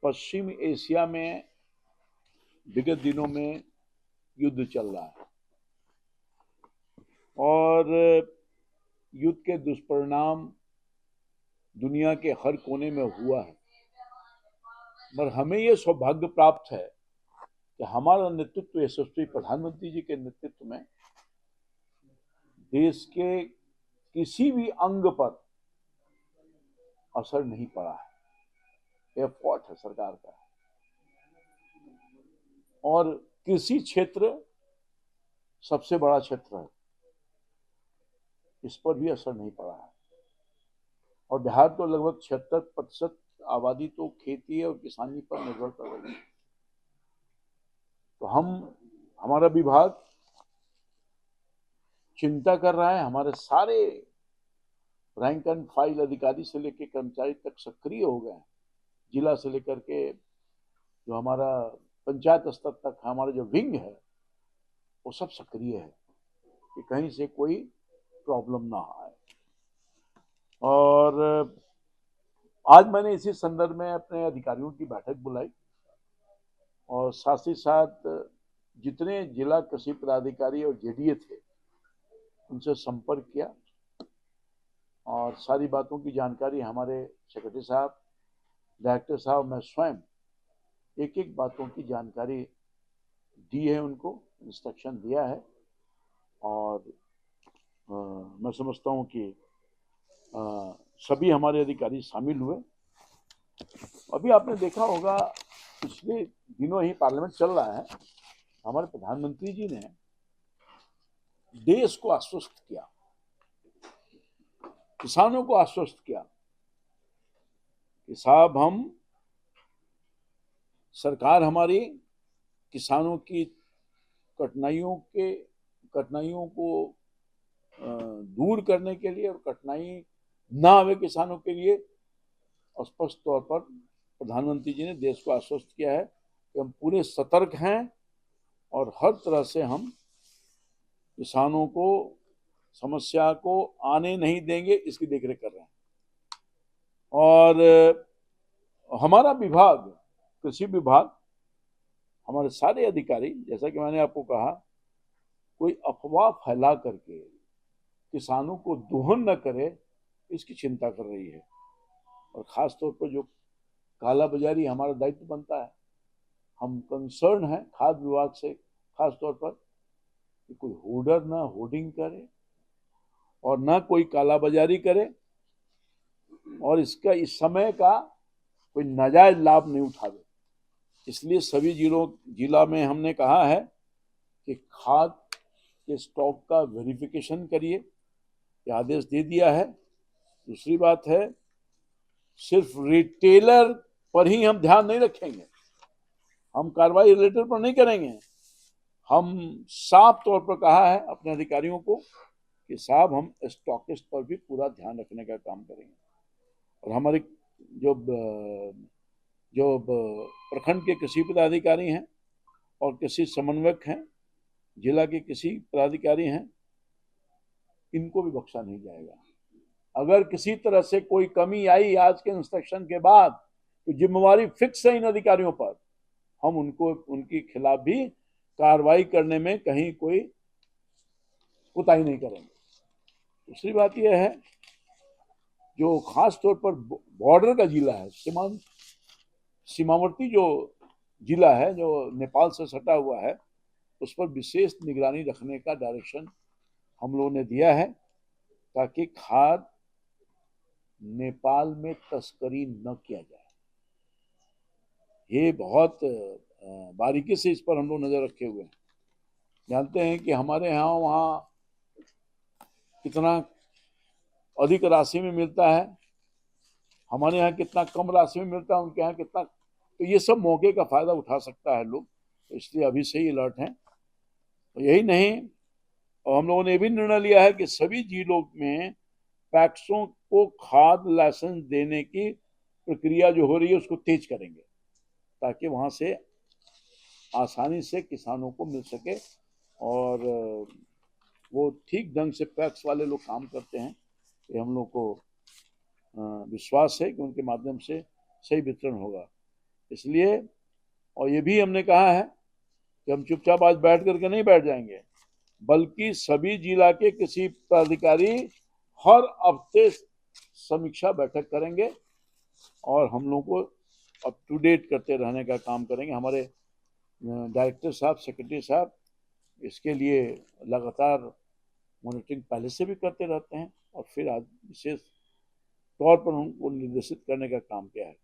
पश्चिम Asia में विगत दिनों में युद्ध चल रहा है और युद्ध के दुष्परिणाम दुनिया के हर कोने में हुआ है, मगर हमें ये सौभाग्य प्राप्त है कि हमारा नेतृत्व यशस्वी प्रधानमंत्री जी के नेतृत्व में देश के किसी भी अंग पर असर नहीं पड़ा है। एफर्ट है सरकार का, और कृषि क्षेत्र सबसे बड़ा क्षेत्र है, इस पर भी असर नहीं पड़ा है। और बिहार तो लगभग 76% आबादी तो खेती और किसानी पर निर्भर कर रही है। तो हमारा विभाग चिंता कर रहा है। हमारे सारे रैंक एंड फाइल अधिकारी से लेकर कर्मचारी तक सक्रिय हो गए हैं। जिला से लेकर के जो हमारा पंचायत स्तर तक हमारा जो विंग है वो सब सक्रिय है कि कहीं से कोई प्रॉब्लम ना आए। और आज मैंने इसी संदर्भ में अपने अधिकारियों की बैठक बुलाई और साथ ही साथ जितने जिला कृषि पदाधिकारी और जेडीए थे उनसे संपर्क किया और सारी बातों की जानकारी हमारे सेक्रेटरी साहब, डायरेक्टर साहब, मैं स्वयं एक एक बातों की जानकारी दी है, उनको इंस्ट्रक्शन दिया है। और मैं समझता हूं कि सभी हमारे अधिकारी शामिल हुए। अभी आपने देखा होगा पिछले दिनों ही पार्लियामेंट चल रहा है, हमारे प्रधानमंत्री जी ने देश को आश्वस्त किया, किसानों को आश्वस्त किया कि साहब हम सरकार हमारी किसानों की कठिनाइयों को दूर करने के लिए और कठिनाई ना आवे किसानों के लिए स्पष्ट तौर पर प्रधानमंत्री जी ने देश को आश्वस्त किया है कि हम पूरे सतर्क हैं और हर तरह से हम किसानों को समस्या को आने नहीं देंगे, इसकी देखरेख कर रहे हैं। और हमारा विभाग, कृषि विभाग, हमारे सारे अधिकारी, जैसा कि मैंने आपको कहा, कोई अफवाह फैला करके किसानों को दोहन न करे, इसकी चिंता कर रही है। और खास तौर पर जो काला बाजारी, हमारा दायित्व बनता है, हम कंसर्न हैं खाद्य विभाग से खास तौर पर कि कोई होर्डर ना होर्डिंग करे और ना कोई काला बाजारी करे और इसका इस समय का कोई नाजायज लाभ नहीं उठावे। इसलिए सभी जिला में हमने कहा है कि खाद के स्टॉक का वेरिफिकेशन करिए, ये आदेश दे दिया है। दूसरी बात है, सिर्फ रिटेलर पर ही हम ध्यान नहीं रखेंगे, हम कार्रवाई रिटेलर पर नहीं करेंगे। हम साफ तौर पर कहा है अपने अधिकारियों को कि साहब हम स्टॉकिस्ट पर भी पूरा ध्यान रखने का काम करेंगे। और हमारे जो प्रखंड के कृषि पदाधिकारी हैं और कृषि समन्वयक हैं, जिला के कृषि पदाधिकारी हैं, इनको भी बख्शा नहीं जाएगा। अगर किसी तरह से कोई कमी आई आज के इंस्ट्रक्शन के बाद तो जिम्मेवारी फिक्स है इन अधिकारियों पर, हम उनके खिलाफ भी कार्रवाई करने में कहीं कोई कोताही नहीं करेंगे। दूसरी बात यह है, जो खास तौर पर बॉर्डर का जिला है, सीमावर्ती जो जिला है जो नेपाल से सटा हुआ है, उस पर विशेष निगरानी रखने का डायरेक्शन हम लोगों ने दिया है ताकि खाद नेपाल में तस्करी न किया जाए। ये बहुत बारीकी से इस पर हम लोग नजर रखे हुए हैं। जानते हैं कि हमारे यहाँ वहाँ कितना अधिक राशि में मिलता है, हमारे यहाँ कितना कम राशि में मिलता है, उनके यहाँ कितना, तो ये सब मौके का फायदा उठा सकता है लोग, तो इसलिए अभी से ही अलर्ट हैं। तो यही नहीं, और हम लोगों ने भी निर्णय लिया है कि सभी जिलों में पैक्सों को खाद लाइसेंस देने की प्रक्रिया जो हो रही है उसको तेज करेंगे ताकि वहां से आसानी से किसानों को मिल सके और वो ठीक ढंग से पैक्स वाले लोग काम करते हैं। ये हम लोग को विश्वास है कि उनके माध्यम से सही वितरण होगा। इसलिए, और ये भी हमने कहा है कि हम चुपचाप आज बैठ करके नहीं बैठ जाएंगे, बल्कि सभी जिला के कृषि पदाधिकारी हर हफ्ते समीक्षा बैठक करेंगे और हम लोग को अप टू डेट करते रहने का काम करेंगे। हमारे डायरेक्टर साहब, सेक्रेटरी साहब इसके लिए लगातार मॉनिटरिंग पहले से भी करते रहते हैं और फिर आज विशेष तौर पर उनको निर्देशित करने का काम किया है।